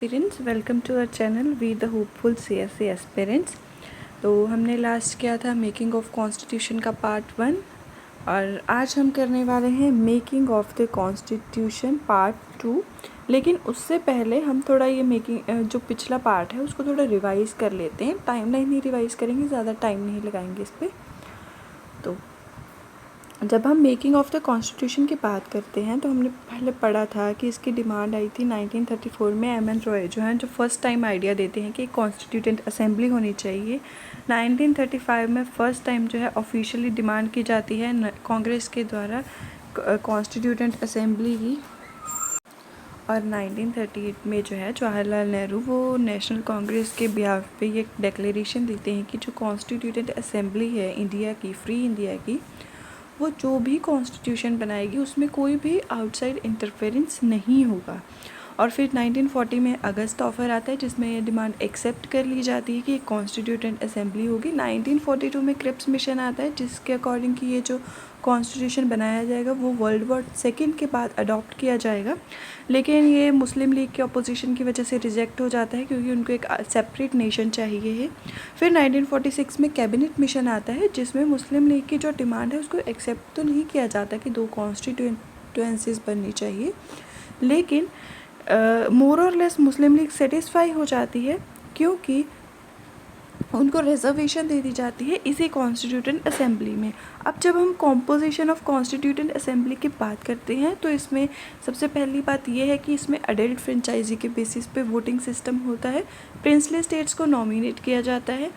Aspirants, welcome to our channel we the hopeful CSE aspirants. तो हमने last किया था मेकिंग ऑफ कॉन्स्टिट्यूशन का पार्ट 1 और आज हम करने वाले हैं making of the constitution part 2। लेकिन उससे पहले हम थोड़ा ये मेकिंग जो पिछला पार्ट है उसको थोड़ा रिवाइज़ कर लेते हैं। टाइमलाइन ही रिवाइज़ करेंगे, ज़्यादा टाइम नहीं लगाएंगे इस पर। तो जब हम मेकिंग ऑफ द कॉन्स्टिट्यूशन की बात करते हैं तो हमने पहले पढ़ा था कि इसकी डिमांड आई थी 1934 में। एम.एन. रॉय जो हैं, जो फर्स्ट टाइम आइडिया देते हैं कि कॉन्स्टिट्यूटेंट असेंबली होनी चाहिए। 1935 में फ़र्स्ट टाइम जो है ऑफिशियली डिमांड की जाती है कांग्रेस के द्वारा कॉन्स्टिट्यूटेंट असेंबली की। और 1938 में जो है जवाहरलाल नेहरू वो नेशनल कांग्रेस के बिहाफ पे ये डिक्लेरेशन देते हैं कि जो कॉन्स्टिट्यूटेंट असेंबली है इंडिया की, फ्री इंडिया की, वो जो भी कॉन्स्टिट्यूशन बनाएगी उसमें कोई भी आउटसाइड इंटरफेरेंस नहीं होगा। और फिर 1940 में अगस्त ऑफर आता है जिसमें ये डिमांड एक्सेप्ट कर ली जाती है कि एक कॉन्स्टिट्यूटेंट असेंबली होगी। 1942 में क्रिप्स मिशन आता है जिसके अकॉर्डिंग कि ये जो कॉन्स्टिट्यूशन बनाया जाएगा वो वर्ल्ड वॉर सेकेंड के बाद अडॉप्ट किया जाएगा। लेकिन ये मुस्लिम लीग के अपोजिशन की वजह से रिजेक्ट हो जाता है क्योंकि उनको एक सेपरेट नेशन चाहिए है। फिर 1946 में कैबिनेट मिशन आता है जिसमें मुस्लिम लीग की जो डिमांड है उसको एक्सेप्ट तो नहीं किया जाता कि 2 कॉन्स्टिट्यूएंसीज बननी चाहिए, लेकिन मोर और लेस मुस्लिम लीग सेटिस्फाई हो जाती है क्योंकि उनको रिजर्वेशन दे दी जाती है इसी कॉन्स्टिट्यूटेंट असेंबली में। अब जब हम कॉम्पोजिशन ऑफ कॉन्स्टिट्यूटेंट असेंबली की बात करते हैं तो इसमें सबसे पहली बात यह है कि इसमें अडल्ट फ्रेंचाइजी के बेसिस पे वोटिंग सिस्टम होता है। प्रिंसली स्टेट्स को नॉमिनेट किया जाता है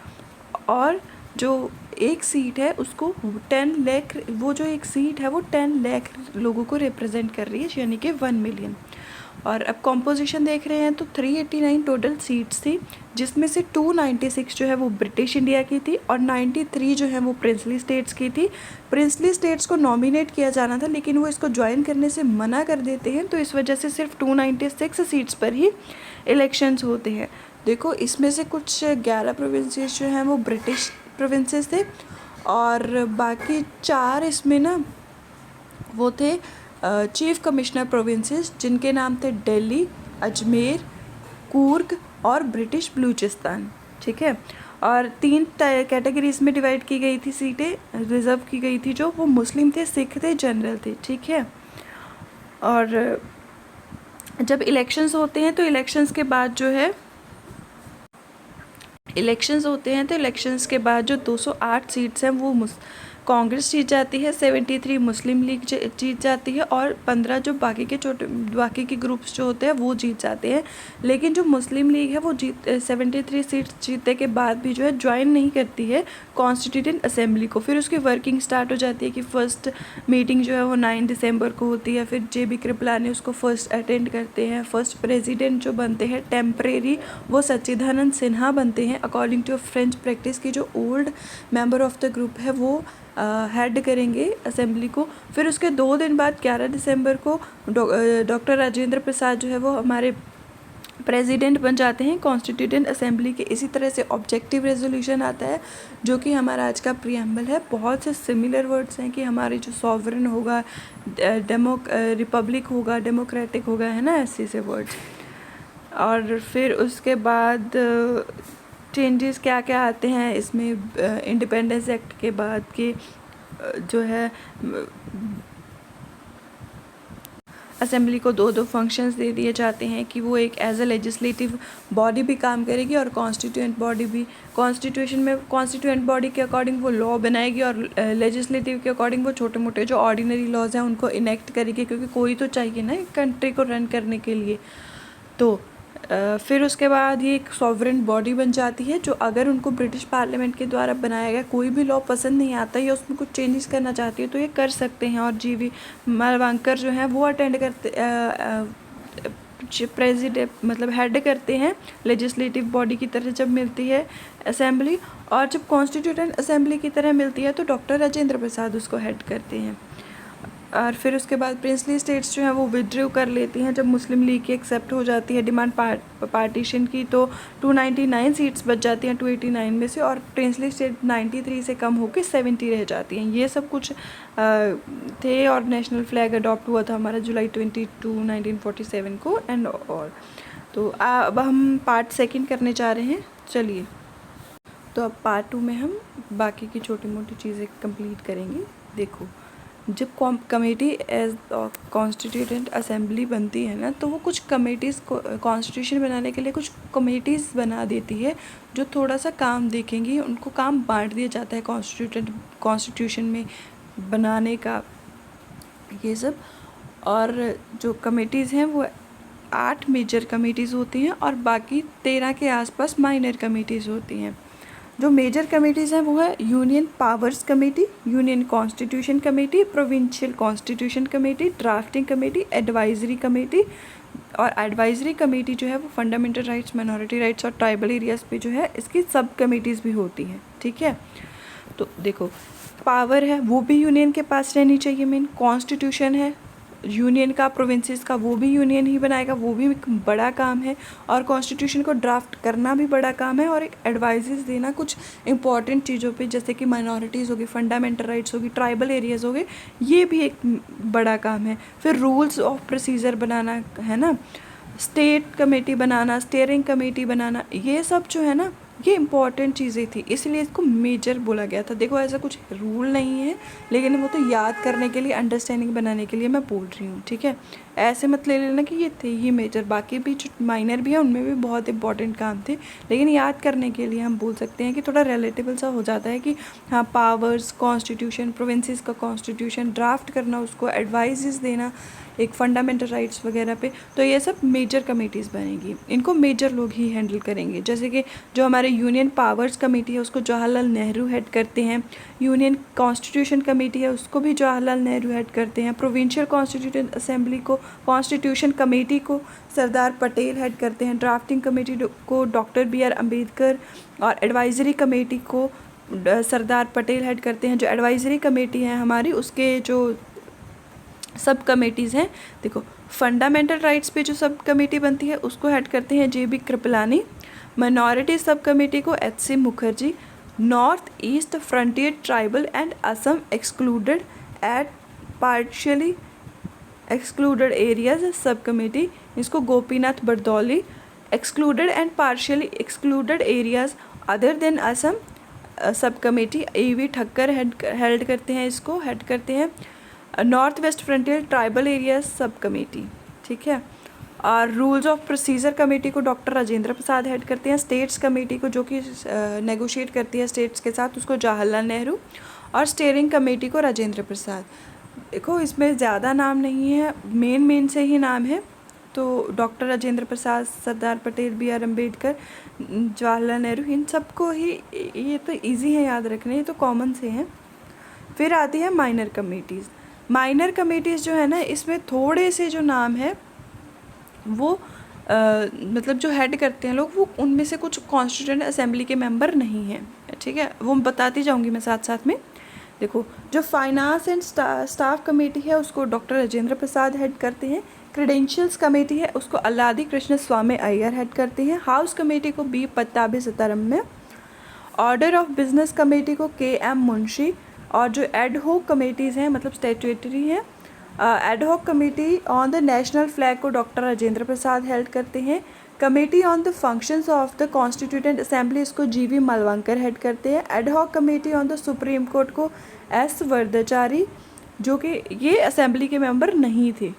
और जो एक सीट है उसको 10 लाख, वो जो एक सीट है वो 10 लाख लोगों को रिप्रेजेंट कर रही है, यानी कि 1 मिलियन। और अब कॉम्पोजिशन देख रहे हैं तो 389 टोटल सीट्स थी जिसमें से 296 जो है वो ब्रिटिश इंडिया की थी और 93 जो है वो प्रिंसली स्टेट्स की थी। प्रिंसली स्टेट्स को नॉमिनेट किया जाना था लेकिन वो इसको ज्वाइन करने से मना कर देते हैं, तो इस वजह से सिर्फ 296 सीट्स पर ही इलेक्शंस होते हैं। देखो इसमें से कुछ 11 प्रोविंसेस जो हैं वो ब्रिटिश प्रोविंसेस थे और बाकी 4 इसमें ना वो थे चीफ कमिश्नर प्रोविंसेस जिनके नाम थे दिल्ली, अजमेर, कूर्ग और ब्रिटिश बलूचिस्तान। ठीक है, और 3 कैटेगरीज में डिवाइड की गई थी सीटें, रिजर्व की गई थी, जो वो मुस्लिम थे, सिख थे, जनरल थे। ठीक है, और जब इलेक्शंस होते हैं तो इलेक्शंस के बाद जो जो 208 सीट्स हैं वो कांग्रेस जीत जाती है, 73 मुस्लिम लीग जीत जाती है और 15 जो बाकी के ग्रुप्स जो होते हैं वो जीत जाते हैं। लेकिन जो मुस्लिम लीग है वो 73 सीट्स जीतने के बाद भी जो है ज्वाइन नहीं करती है कॉन्स्टिट्यूटेंट असेंबली को। फिर उसकी वर्किंग स्टार्ट हो जाती है कि फर्स्ट मीटिंग जो है वो 9 दिसंबर को होती है। फिर JB कृपलानी उसको फर्स्ट अटेंड करते हैं। फर्स्ट प्रेसिडेंट जो बनते हैं टेम्परेरी वो सच्चिदानंद सिन्हा बनते हैं। अकॉर्डिंग टू फ्रेंच प्रैक्टिस की जो old member of the group है वो हेड करेंगे असेंबली को। फिर उसके 2 दिन बाद 11 दिसंबर को डॉक्टर राजेंद्र प्रसाद जो है वो हमारे प्रेसिडेंट बन जाते हैं कॉन्स्टिट्यूटेंट असेंबली के। इसी तरह से ऑब्जेक्टिव रेजोल्यूशन आता है जो कि हमारा आज का प्रीएम्बल है। बहुत से सिमिलर वर्ड्स हैं कि हमारे जो सॉवरन होगा, रिपब्लिक होगा, डेमोक्रेटिक होगा, है ना, ऐसे से वर्ड्स। और फिर उसके बाद चेंजेस क्या क्या आते हैं इसमें इंडिपेंडेंस एक्ट के बाद कि जो है असेंबली को 2 फंक्शंस दे दिए जाते हैं कि वो एक एज अ लेजिस्लेटिव बॉडी भी काम करेगी और कॉन्स्टिट्यूएंट बॉडी भी। कॉन्स्टिट्यूशन में कॉन्स्टिट्यूएंट बॉडी के अकॉर्डिंग वो लॉ बनाएगी और लेजिस्लेटिव के अकॉर्डिंग वो छोटे मोटे जो ऑर्डिनरी लॉज हैं उनको इनेक्ट करेगी, क्योंकि कोई तो चाहिए ना कंट्री को रन करने के लिए। तो फिर उसके बाद ये एक सॉवरेन बॉडी बन जाती है जो अगर उनको ब्रिटिश पार्लियामेंट के द्वारा बनाया गया कोई भी लॉ पसंद नहीं आता या उसमें कुछ चेंजेस करना चाहती है तो ये कर सकते हैं। और GV मालवांकर जो हैं वो अटेंड करते प्रेसिडेंट मतलब हेड करते हैं लेजिस्लेटिव बॉडी की तरह जब मिलती है असेंबली, और जब कॉन्स्टिट्यूटेंट असेंबली की तरह मिलती है तो डॉक्टर राजेंद्र प्रसाद उसको हेड करते हैं। और फिर उसके बाद प्रिंसली स्टेट्स जो हैं वो विड्रॉ कर लेती हैं जब मुस्लिम लीग की एक्सेप्ट हो जाती है डिमांड पार्टीशन की, तो 299 सीट्स बच जाती हैं 289 में से, और प्रिंसली स्टेट 93 से कम होकर 70 रह जाती हैं। ये सब कुछ थे। और नेशनल फ्लैग अडॉप्ट हुआ था हमारा जुलाई 22, 1947 को। एंड और तो अब हम पार्ट सेकंड करने जा रहे हैं। चलिए, तो अब पार्ट 2 में हम बाकी की छोटी मोटी चीज़ें कंप्लीट करेंगे। देखो, जब कमेटी एज कॉन्स्टिट्यूटेंट असेंबली बनती है ना, तो वो कुछ कमेटीज़ को कॉन्स्टिट्यूशन बनाने के लिए कुछ कमेटीज़ बना देती है जो थोड़ा सा काम देखेंगी। उनको काम बांट दिया जाता है कॉन्स्टिट्यूशन में बनाने का, ये सब। और जो कमेटीज़ हैं वो 8 मेजर कमेटीज़ होती हैं और बाकी 13 के आसपास माइनर कमेटीज़ होती हैं। जो मेजर कमेटीज़ हैं वो है union powers committee, union constitution committee, provincial constitution committee, drafting committee, advisory committee. और एडवाइजरी कमेटी जो है वो फंडामेंटल राइट्स, माइनॉरिटी राइट्स और ट्राइबल एरियाज़ पे जो है इसकी सब कमेटीज़ भी होती हैं। ठीक है, तो देखो, पावर है वो भी यूनियन के पास रहनी चाहिए। मेन कॉन्स्टिट्यूशन है यूनियन का, प्रोविंसेस का, वो भी यूनियन ही बनाएगा, वो भी एक बड़ा काम है। और कॉन्स्टिट्यूशन को ड्राफ्ट करना भी बड़ा काम है। और एक एडवाइजेस देना कुछ इंपॉर्टेंट चीज़ों पे, जैसे कि माइनॉरिटीज़ होगी, फंडामेंटल राइट्स होगी, ट्राइबल एरियाज़ होंगे, ये भी एक बड़ा काम है। फिर रूल्स ऑफ प्रोसीजर बनाना है ना, स्टेट कमेटी बनाना, स्टीयरिंग कमेटी बनाना, ये सब जो है ना, ये इम्पॉर्टेंट चीज़ें थी, इसलिए इसको मेजर बोला गया था। देखो, ऐसा कुछ रूल नहीं है, लेकिन वो तो याद करने के लिए, अंडरस्टैंडिंग बनाने के लिए मैं बोल रही हूँ। ठीक है, ऐसे मत ले लेना कि ये थे ही मेजर, बाकी भी जो माइनर भी है उनमें भी बहुत इंपॉर्टेंट काम थे, लेकिन याद करने के लिए हम बोल सकते हैं कि थोड़ा रिलेटेबल सा हो जाता है कि हाँ, पावर्स, कॉन्स्टिट्यूशन, प्रोविंसेस का कॉन्स्टिट्यूशन ड्राफ्ट करना, उसको एडवाइजेस देना एक फंडामेंटल राइट्स वगैरह पे, तो ये सब मेजर कमेटीज़ बनेगी। इनको मेजर लोग ही हैंडल करेंगे। जैसे कि जो हमारे यूनियन पावर्स कमेटी है उसको जवाहरलाल नेहरू हेड करते हैं, यूनियन कॉन्स्टिट्यूशन कमेटी है उसको भी जवाहरलाल नेहरू हेड करते हैं, प्रोविंशियल कॉन्स्टिट्यूटेंट असेंबली को, कॉन्स्टिट्यूशन कमेटी को सरदार पटेल हेड करते हैं, ड्राफ्टिंग कमेटी को डॉक्टर BR अम्बेडकर, और एडवाइजरी कमेटी को सरदार पटेल हेड करते हैं। जो एडवाइजरी कमेटी है हमारी, उसके जो सब कमेटीज़ हैं, देखो, फंडामेंटल राइट्स पे जो सब कमेटी बनती है उसको हेड करते हैं JB Kripalani, minority sub committee को HC Mukherjee, north east frontier tribal and Assam excluded at partially excluded areas sub committee, इसको Gopinath Bardoloi, excluded and partially excluded areas other than Assam sub committee AV Thakkar head करते हैं, इसको हेड करते हैं north west frontier tribal areas sub committee. ठीक है, और rules of procedure committee को डॉक्टर राजेंद्र प्रसाद हेड करते हैं, स्टेट्स कमेटी को जो कि नेगोशिएट करती है स्टेट्स के साथ, उसको जवाहरलाल नेहरू, और स्टीयरिंग कमेटी को राजेंद्र प्रसाद। देखो, इसमें ज़्यादा नाम नहीं है, मेन से ही नाम है। तो डॉक्टर राजेंद्र प्रसाद, सरदार पटेल, BR अम्बेडकर, जवाहरलाल नेहरू, इन सबको ही, ये तो इजी है याद रखने, ये तो कॉमन से हैं। फिर आती है माइनर कमेटीज़। माइनर कमेटीज़ जो है ना, इसमें थोड़े से जो नाम है वो मतलब जो हेड करते हैं लोग, वो उनमें से कुछ कॉन्स्टिट्यूएंट असेंबली के मेंबर नहीं हैं। ठीक है, वो बताती जाऊंगी मैं साथ साथ में। देखो, जो फाइनेंस एंड स्टाफ कमेटी है उसको डॉक्टर राजेंद्र प्रसाद हेड करते हैं, क्रेडेंशियल्स कमेटी है उसको अल्लादी कृष्ण स्वामी अय्यर हेड करते हैं, हाउस कमेटी को B Pattabhi Sitaraman, order of business committee को KM मुंशी, और जो एड हॉक कमेटीज़ हैं मतलब स्टैट्यूटरी हैं, ad hoc committee on the national flag को डॉक्टर राजेंद्र प्रसाद हेल्ड करते हैं, committee on the functions of the constituent assembly इसको GV मलवंकर हेड करते हैं, ad hoc committee on the supreme court को S वरदाचारी, जो कि ये असेंबली के मेंबर नहीं थे।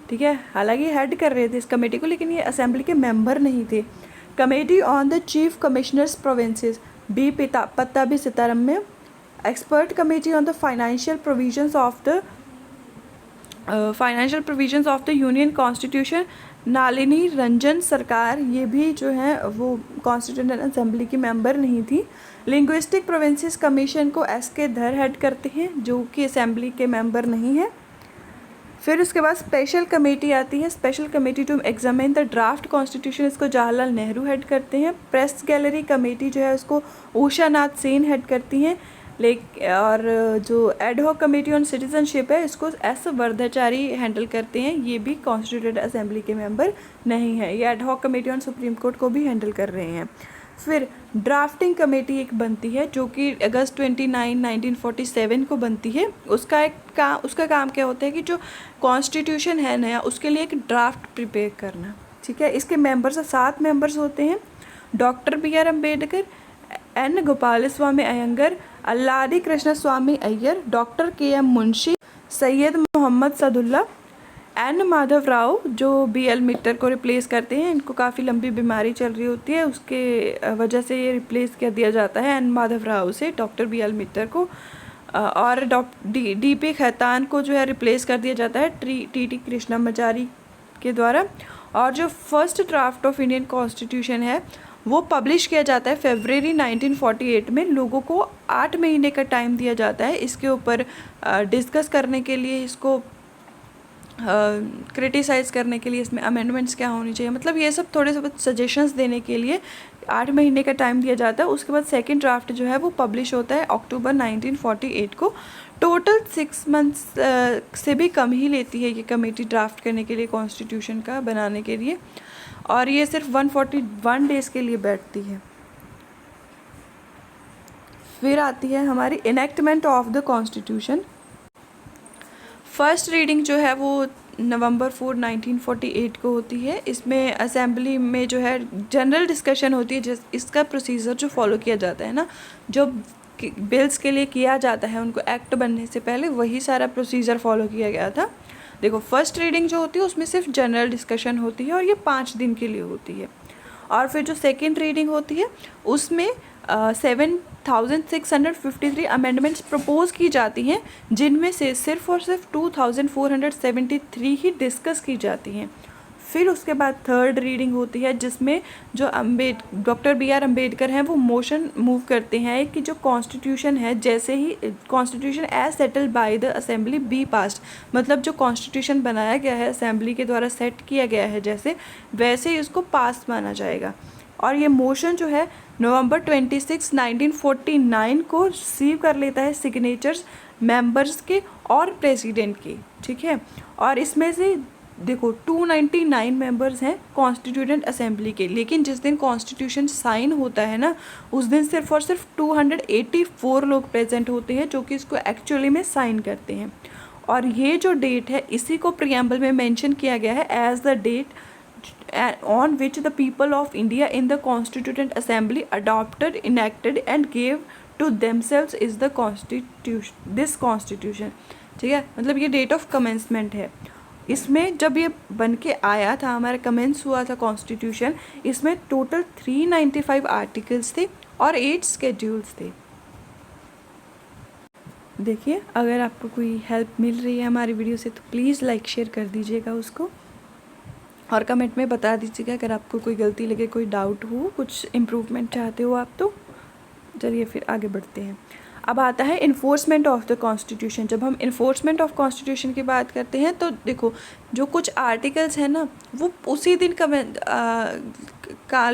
ठीक है, हालांकि हेड कर रहे थे इस कमेटी को, लेकिन ये असेंबली के मेंबर नहीं थे। Committee on the chief commissioners provinces B Pattabhi Sitharaman, expert committee on the financial provisions of the union constitution Nalini Ranjan सरकार, ये भी जो है वो कॉन्स्टिट्यूएंट असेंबली की मेंबर नहीं थी। लिंग्विस्टिक प्रोविंसेस कमीशन को SK धर हेड करते हैं, जो कि असेंबली के मेंबर नहीं है। फिर उसके बाद स्पेशल कमेटी आती है, special committee to examine the draft constitution, इसको जवाहरलाल नेहरू हेड करते हैं। प्रेस गैलरी कमेटी जो है उसको उषा नाथ सेन हेड करती हैं, और जो ad hoc committee on citizenship है इसको S वरदाचारी हैंडल करते हैं, ये भी कॉन्स्टिट्यूटेड असेंबली के मेंबर नहीं है। ये ad hoc committee on supreme court को भी हैंडल कर रहे हैं। फिर ड्राफ्टिंग कमेटी एक बनती है जो कि अगस्त 29, 1947 को बनती है। उसका काम क्या होता है कि जो कॉन्स्टिट्यूशन है नया, उसके लिए एक ड्राफ्ट प्रिपेयर करना। ठीक है। इसके मेंबर्स 7 मेंबर्स होते हैं। Doctor B R Ambedkar, N Gopalaswami Ayyangar, Alladi Krishna स्वामी Iyer, doctor K M Munshi, Syed Mohammad Saadulla, N Madhava Rau जो बी एल मित्तर को रिप्लेस करते हैं। इनको काफ़ी लंबी बीमारी चल रही होती है, उसके वजह से ये रिप्लेस कर दिया जाता है एन माधव राव से डॉक्टर बी एल मित्तर को। और डी पी खैतान को जो है रिप्लेस कर दिया जाता है टी टी कृष्णामाचारी के द्वारा। और जो first draft of Indian constitution है वो पब्लिश किया जाता है फरवरी 1948 में। लोगों को 8 महीने का टाइम दिया जाता है इसके ऊपर डिस्कस करने के लिए, इसको क्रिटिसाइज़ करने के लिए, इसमें अमेंडमेंट्स क्या होनी चाहिए, मतलब ये सब थोड़े से सजेशंस देने के लिए 8 महीने का टाइम दिया जाता है। उसके बाद सेकंड ड्राफ्ट जो है वो पब्लिश होता है अक्टूबर 1948 को। टोटल 6 मंथ्स से भी कम ही लेती है ये कमेटी ड्राफ्ट करने के लिए, कॉन्स्टिट्यूशन का बनाने के लिए, और ये सिर्फ 141 डेज़ के लिए बैठती है। फिर आती है हमारी enactment of the constitution. First reading जो है वो नवंबर 4, 1948 को होती है। इसमें असेंबली में जो है जनरल डिस्कशन होती है। जिस इसका प्रोसीजर जो फॉलो किया जाता है ना, जो बिल्स के लिए किया जाता है उनको एक्ट बनने से पहले, वही सारा प्रोसीजर फॉलो किया गया था। देखो, फर्स्ट रीडिंग जो होती है उसमें सिर्फ जनरल डिस्कशन होती है और ये 5 दिन के लिए होती है। और फिर जो सेकेंड रीडिंग होती है उसमें 7,653 अमेंडमेंट्स प्रपोज की जाती हैं, जिनमें से सिर्फ और सिर्फ 2,473 ही डिस्कस की जाती हैं। फिर उसके बाद थर्ड रीडिंग होती है जिसमें जो डॉक्टर बी आर अम्बेडकर हैं वो मोशन मूव करते हैं कि जो कॉन्स्टिट्यूशन है, जैसे ही constitution as settled by the assembly be passed, मतलब जो कॉन्स्टिट्यूशन बनाया गया है असेंबली के द्वारा सेट किया गया है जैसे, वैसे ही उसको पास माना जाएगा। और ये मोशन जो है नवंबर 26, 1949 को रिसीव कर लेता है सिग्नेचर्स मेंबर्स के और प्रेसिडेंट के, ठीक है। और इसमें से देखो 299 मेंबर्स हैं कॉन्स्टिट्यूएंट असेंबली के, लेकिन जिस दिन कॉन्स्टिट्यूशन साइन होता है ना, उस दिन सिर्फ और सिर्फ 284 लोग प्रेजेंट होते हैं जो कि इसको एक्चुअली में साइन करते हैं। और ये जो डेट है इसी को प्रियम्बल में मेंशन किया गया है as the date on which the people of India in the Constituent Assembly adopted, enacted and gave to themselves is the constitution, this constitution, ठीक है। मतलब ये डेट ऑफ कमेंसमेंट है। इसमें जब ये बन के आया था, हमारा कमेंस हुआ था कॉन्स्टिट्यूशन, इसमें टोटल 395 आर्टिकल्स थे और 8 स्केड्यूल्स थे। देखिए, अगर आपको कोई हेल्प मिल रही है हमारी वीडियो से तो प्लीज़ लाइक शेयर कर दीजिएगा उसको, और कमेंट में बता दीजिएगा अगर आपको कोई गलती लगे, कोई डाउट हो, कुछ इम्प्रूवमेंट चाहते हो आप तो। चलिए फिर आगे बढ़ते हैं। अब आता है इन्फोर्समेंट ऑफ द कॉन्स्टिट्यूशन। जब हम इन्फोर्समेंट ऑफ कॉन्स्टिट्यूशन की बात करते हैं तो देखो, जो कुछ आर्टिकल्स हैं ना वो उसी दिन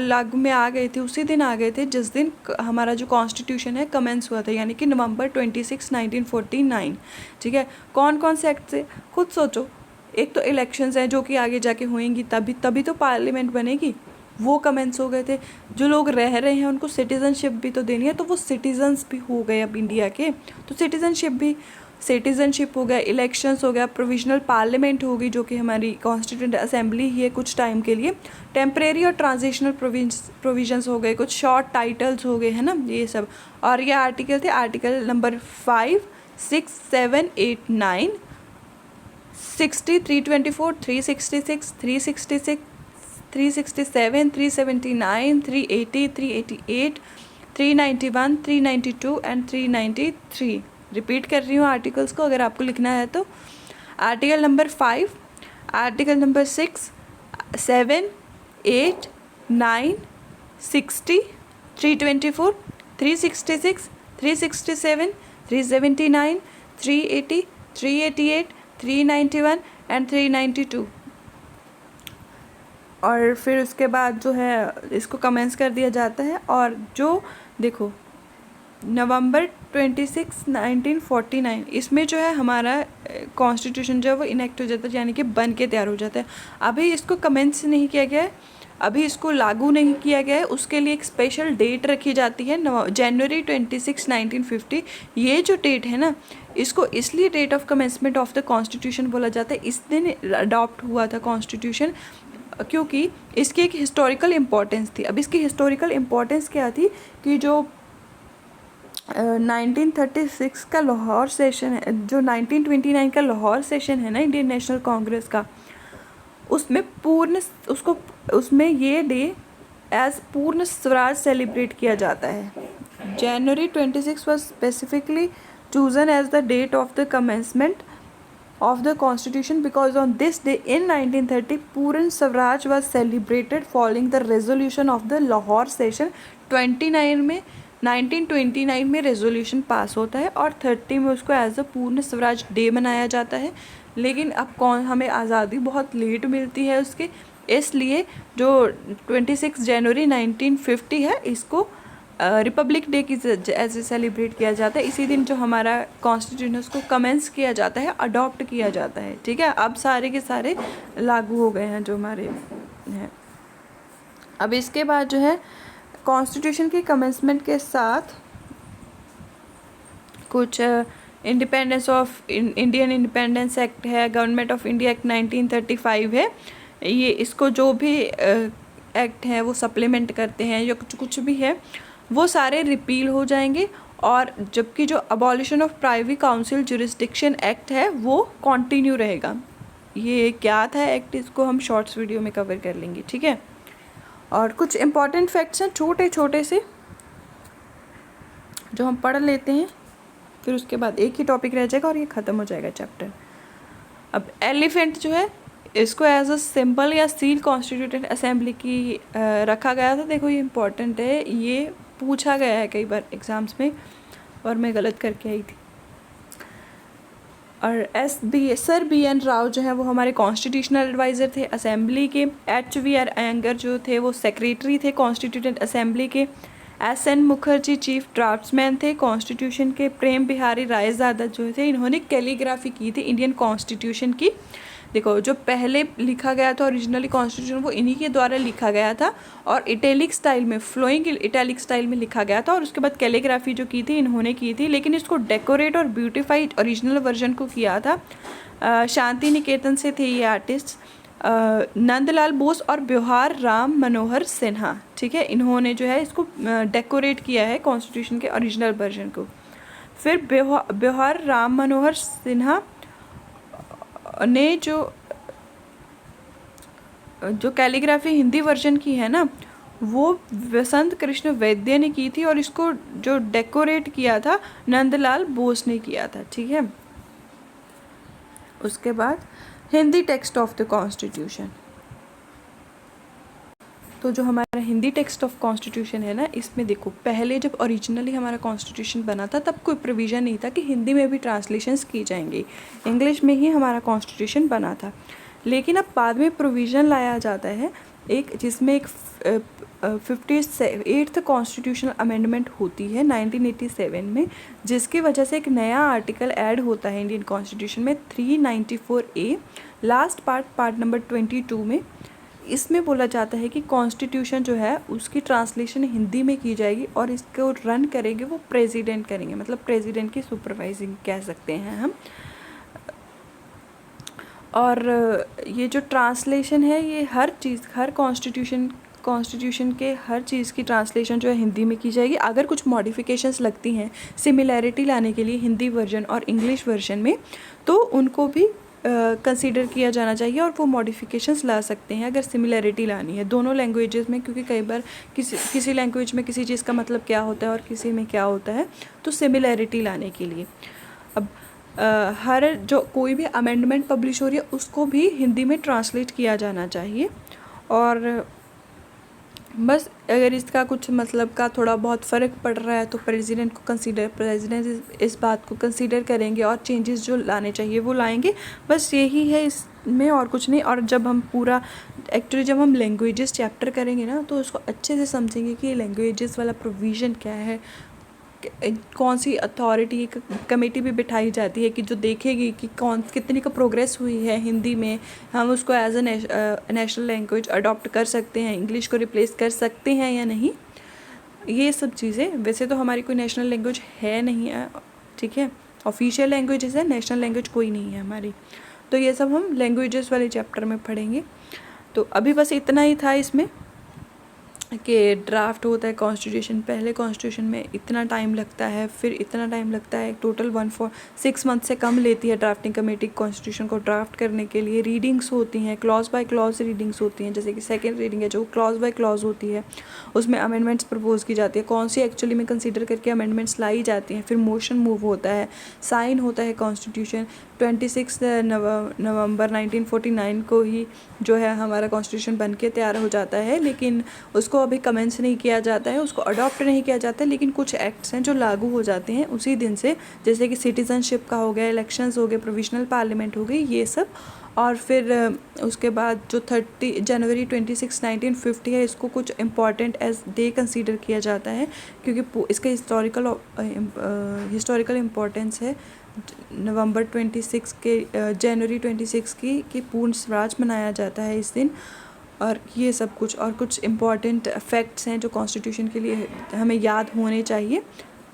लागू में आ गए थे, उसी दिन आ गए थे जिस दिन हमारा जो कॉन्स्टिट्यूशन है कमेंस हुआ था, यानी कि नवंबर 26, 1949, ठीक है। कौन कौन से एक्ट से खुद सोचो। एक तो इलेक्शंस हैं जो कि आगे जाके होएंगी, तभी तो पार्लियामेंट बनेगी, वो कमेंट्स हो गए थे। जो लोग रह रहे हैं उनको सिटीज़नशिप भी तो देनी है, तो वो सिटीजन्स भी हो गए अब इंडिया के, तो सिटीज़नशिप हो गया, इलेक्शंस हो गया, प्रोविजनल पार्लियामेंट होगी जो कि हमारी कॉन्स्टिट्यूएंट असेंबली ही है कुछ टाइम के लिए, टेम्परेरी और ट्रांजिशनल प्रोविजंस हो गए, कुछ शॉर्ट टाइटल्स हो गए, है ना, ये सब। और ये आर्टिकल थे, आर्टिकल नंबर 5, 6, 7, 8, 9, 60, 324, 366, 366, 367, 379, 380, 388, 391, 392 एंड 393। रिपीट कर रही हूँ आर्टिकल्स को अगर आपको लिखना है तो। Article number 5, article number 6, 7, 8, 9, 60, 324, 366, 367, 379, 380, 388, 391 and 392। और फिर उसके बाद जो है इसको कमेंस कर दिया जाता है। और जो देखो नवंबर 26, 1949 इसमें जो है हमारा कॉन्स्टिट्यूशन जो है वो इनेक्ट हो जाता है, यानी कि बन के तैयार हो जाता है। अभी इसको कमेंस नहीं किया गया है, अभी इसको लागू नहीं किया गया है, उसके लिए एक स्पेशल डेट रखी जाती है जनवरी 26, 1950। ये जो डेट है ना, इसको इसलिए date of commencement of the constitution बोला जाता है। इस दिन अडॉप्ट हुआ था कॉन्स्टिट्यूशन, क्योंकि इसकी एक हिस्टोरिकल इम्पोर्टेंस थी। अब इसकी हिस्टोरिकल इम्पोर्टेंस क्या थी कि जो 1936 का लाहौर सेशन है, जो 1929 का लाहौर सेशन है ना इंडियन नेशनल कांग्रेस का, उसमें ये डे एज पूर्ण स्वराज सेलिब्रेट किया जाता है। January 26 was specifically chosen as the date of the commencement of the constitution because on this day in 1930 Purna Swaraj was celebrated following the resolution of the Lahore session। 29 में 1929 में resolution pass होता है और 30 में उसको as अ पूर्ण Swaraj day मनाया जाता है। लेकिन अब हमें आज़ादी बहुत लेट मिलती है उसके, इसलिए जो 26 जनवरी 1950 है इसको रिपब्लिक डे की ऐसे सेलिब्रेट किया जाता है। इसी दिन जो हमारा कॉन्स्टिट्यूशन उसको कमेंस किया जाता है, अडॉप्ट किया जाता है। ठीक है, अब सारे के सारे लागू हो गए हैं जो हमारे हैं। अब इसके बाद जो है कॉन्स्टिट्यूशन के कमेंसमेंट के साथ कुछ independence of Indian independence act है, गवर्नमेंट ऑफ इंडिया एक्ट 1935 है। ये इसको जो भी एक्ट हैं वो सप्लीमेंट करते हैं या कुछ भी है वो सारे रिपील हो जाएंगे। और जबकि जो abolition of private counsel jurisdiction act है वो कंटिन्यू रहेगा। ये क्या था एक्ट, इसको हम शॉर्ट्स वीडियो में कवर कर लेंगे। ठीक है, और कुछ इम्पॉर्टेंट फैक्ट्स हैं छोटे छोटे से जो हम पढ़ लेते हैं, फिर उसके बाद एक ही टॉपिक रह जाएगा और ये ख़त्म हो जाएगा चैप्टर। अब एलिफेंट जो है इसको एज अ सिंबल या सील कॉन्स्टिट्यूटेड असेंबली की रखा गया था। देखो ये इम्पॉर्टेंट है, ये पूछा गया है कई बार एग्ज़ाम्स में और मैं गलत करके आई थी। और सर बी एन राव जो है वो हमारे कॉन्स्टिट्यूशनल एडवाइज़र थे असेंबली के। HVR अयंगर जो थे वो सेक्रेटरी थे कॉन्स्टिट्यूटेड असेंबली के। SN मुखर्जी चीफ ड्राफ्ट्समैन थे कॉन्स्टिट्यूशन के। प्रेम बिहारी रायज़ादा जो थे इन्होंने कैलीग्राफी की थी इंडियन कॉन्स्टिट्यूशन की। देखो जो पहले लिखा गया था ओरिजिनली कॉन्स्टिट्यूशन वो इन्हीं के द्वारा लिखा गया था और इटैलिक स्टाइल में, फ्लोइंग इटैलिक स्टाइल में लिखा गया था। और उसके बाद कैलीग्राफी जो की थी इन्होंने की थी, लेकिन इसको डेकोरेट और ब्यूटिफाइड ओरिजिनल वर्जन को किया था शांति निकेतन से थे ये आर्टिस्ट, नंदलाल बोस और ब्योहार राम मनोहर सिन्हा। ठीक है, इन्होंने जो है इसको डेकोरेट किया है कॉन्स्टिट्यूशन के ओरिजिनल वर्जन को। फिर ब्योहार राम मनोहर सिन्हा ने जो कैलीग्राफी हिंदी वर्जन की है ना वो वसंत कृष्ण वैद्य ने की थी और इसको जो डेकोरेट किया था नंदलाल बोस ने किया था। ठीक है, उसके बाद Hindi text of the constitution. तो जो हमारा हिंदी टेक्स्ट ऑफ कॉन्स्टिट्यूशन है ना, इसमें देखो पहले जब ओरिजिनली हमारा कॉन्स्टिट्यूशन बना था तब कोई प्रोविज़न नहीं था कि हिंदी में भी ट्रांसलेशंस की जाएंगी, इंग्लिश में ही हमारा कॉन्स्टिट्यूशन बना था। लेकिन अब बाद में प्रोविज़न लाया जाता है एक, जिसमें एक 58th कॉन्स्टिट्यूशनल अमेंडमेंट होती है 1987 में, जिसकी वजह से एक नया आर्टिकल ऐड होता है इंडियन कॉन्स्टिट्यूशन में 394A लास्ट पार्ट नंबर 22 में। इसमें बोला जाता है कि कॉन्स्टिट्यूशन जो है उसकी ट्रांसलेशन हिंदी में की जाएगी और इसको रन करेंगे वो प्रेसिडेंट करेंगे, मतलब प्रेसिडेंट की सुपरवाइजिंग कह सकते हैं हम। और ये जो ट्रांसलेशन है ये हर चीज़, हर कॉन्स्टिट्यूशन के हर चीज़ की ट्रांसलेशन जो है हिंदी में की जाएगी। अगर कुछ मॉडिफिकेशंस लगती हैं सिमिलैरिटी लाने के लिए हिंदी वर्जन और इंग्लिश वर्जन में, तो उनको भी कंसीडर किया जाना चाहिए और वो मॉडिफिकेशंस ला सकते हैं अगर सिमिलैरिटी लानी है दोनों लैंग्वेजेस में, क्योंकि कई बार किसी लैंग्वेज में किसी चीज़ का मतलब क्या होता है और किसी में क्या होता है, तो सिमिलैरिटी लाने के लिए। अब हर जो कोई भी अमेंडमेंट पब्लिश हो रही है उसको भी हिंदी में ट्रांसलेट किया जाना चाहिए। और बस अगर इसका कुछ मतलब का थोड़ा बहुत फ़र्क पड़ रहा है तो प्रेसिडेंट इस बात को कंसीडर करेंगे और चेंजेस जो लाने चाहिए वो लाएंगे। बस यही है इसमें और कुछ नहीं। और जब हम लैंग्वेजेस चैप्टर करेंगे ना तो उसको अच्छे से समझेंगे कि लैंग्वेजेस वाला प्रोविज़न क्या है, कौन सी अथॉरिटी कमेटी भी बिठाई जाती है कि जो देखेगी कि कितनी का प्रोग्रेस हुई है हिंदी में, हम उसको as a national language adopt कर सकते हैं, इंग्लिश को रिप्लेस कर सकते हैं या नहीं, ये सब चीज़ें। वैसे तो हमारी कोई नेशनल लैंग्वेज है नहीं है, ठीक है, ऑफिशियल लैंग्वेजेस है, नेशनल लैंग्वेज कोई नहीं है हमारी। तो ये सब हम लैंग्वेजेस वाले चैप्टर में पढ़ेंगे। तो अभी बस इतना ही था इसमें कि ड्राफ्ट होता है कॉन्स्टिट्यूशन, पहले कॉन्स्टिट्यूशन में इतना टाइम लगता है, फिर इतना टाइम लगता है, टोटल 6 मंथ से कम लेती है ड्राफ्टिंग कमेटी कॉन्स्टिट्यूशन को ड्राफ्ट करने के लिए। रीडिंग्स होती हैं, क्लॉज बाय क्लॉज रीडिंग्स होती हैं, जैसे कि सेकेंड रीडिंग है जो क्लॉज बाय क्लॉज होती है, उसमें अमेंडमेंट्स प्रपोज की जाती है, कौन सी एक्चुअली में कंसिडर करके अमेंडमेंट्स लाई जाती हैं, फिर मोशन मूव होता है, साइन होता है कॉन्स्टिट्यूशन। 26 नवंबर 1949 को ही जो है हमारा कॉन्स्टिट्यूशन बन के तैयार हो जाता है, लेकिन उसको अभी कमेंस नहीं किया जाता है, उसको अडॉप्ट नहीं किया जाता है, लेकिन कुछ एक्ट्स हैं जो लागू हो जाते हैं उसी दिन से, जैसे कि सिटीजनशिप का हो गया, इलेक्शंस हो गए, प्रोविजनल पार्लियामेंट हो गई, ये सब। और फिर उसके बाद जो 30 जनवरी 26 1950 है, इसको कुछ इम्पॉर्टेंट एज डे कंसीडर किया जाता है, क्योंकि इसका हिस्टोरिकल इम्पोर्टेंस है। नवंबर 26 के जनवरी 26 की कि पूर्ण स्वराज मनाया जाता है इस दिन। और ये सब कुछ और कुछ इम्पॉर्टेंट फैक्ट्स हैं जो कॉन्स्टिट्यूशन के लिए हमें याद होने चाहिए।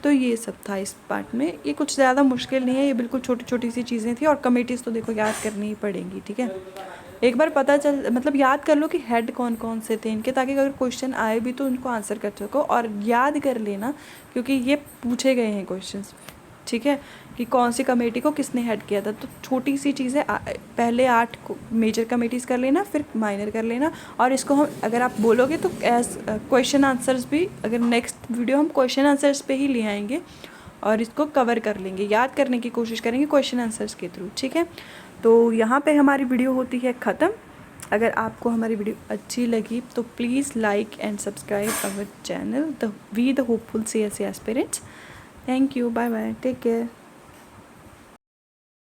तो ये सब था इस पार्ट में, ये कुछ ज़्यादा मुश्किल नहीं है, ये बिल्कुल छोटी छोटी सी चीज़ें थी। और कमेटीज़ तो देखो याद करनी ही पड़ेंगी, ठीक है। एक बार पता चल मतलब याद कर लो कि हेड कौन कौन से थे इनके, ताकि अगर क्वेश्चन आए भी तो उनको आंसर कर सको, और याद कर लेना क्योंकि ये पूछे गए हैं क्वेश्चंस, ठीक है, कि कौन सी कमेटी को किसने हेड किया था। तो छोटी सी चीज़ें, पहले 8 मेजर कमेटीज़ कर लेना, फिर माइनर कर लेना। और इसको हम अगर आप बोलोगे तो एज क्वेश्चन आंसर्स भी, अगर नेक्स्ट वीडियो हम क्वेश्चन आंसर्स पे ही ले आएंगे और इसको कवर कर लेंगे, याद करने की कोशिश करेंगे क्वेश्चन आंसर्स के थ्रू, ठीक है। तो यहाँ पे हमारी वीडियो होती है ख़त्म। अगर आपको हमारी वीडियो अच्छी लगी तो please like and subscribe our channel we the hopeful CSE aspirants. Thank you, bye bye, take care.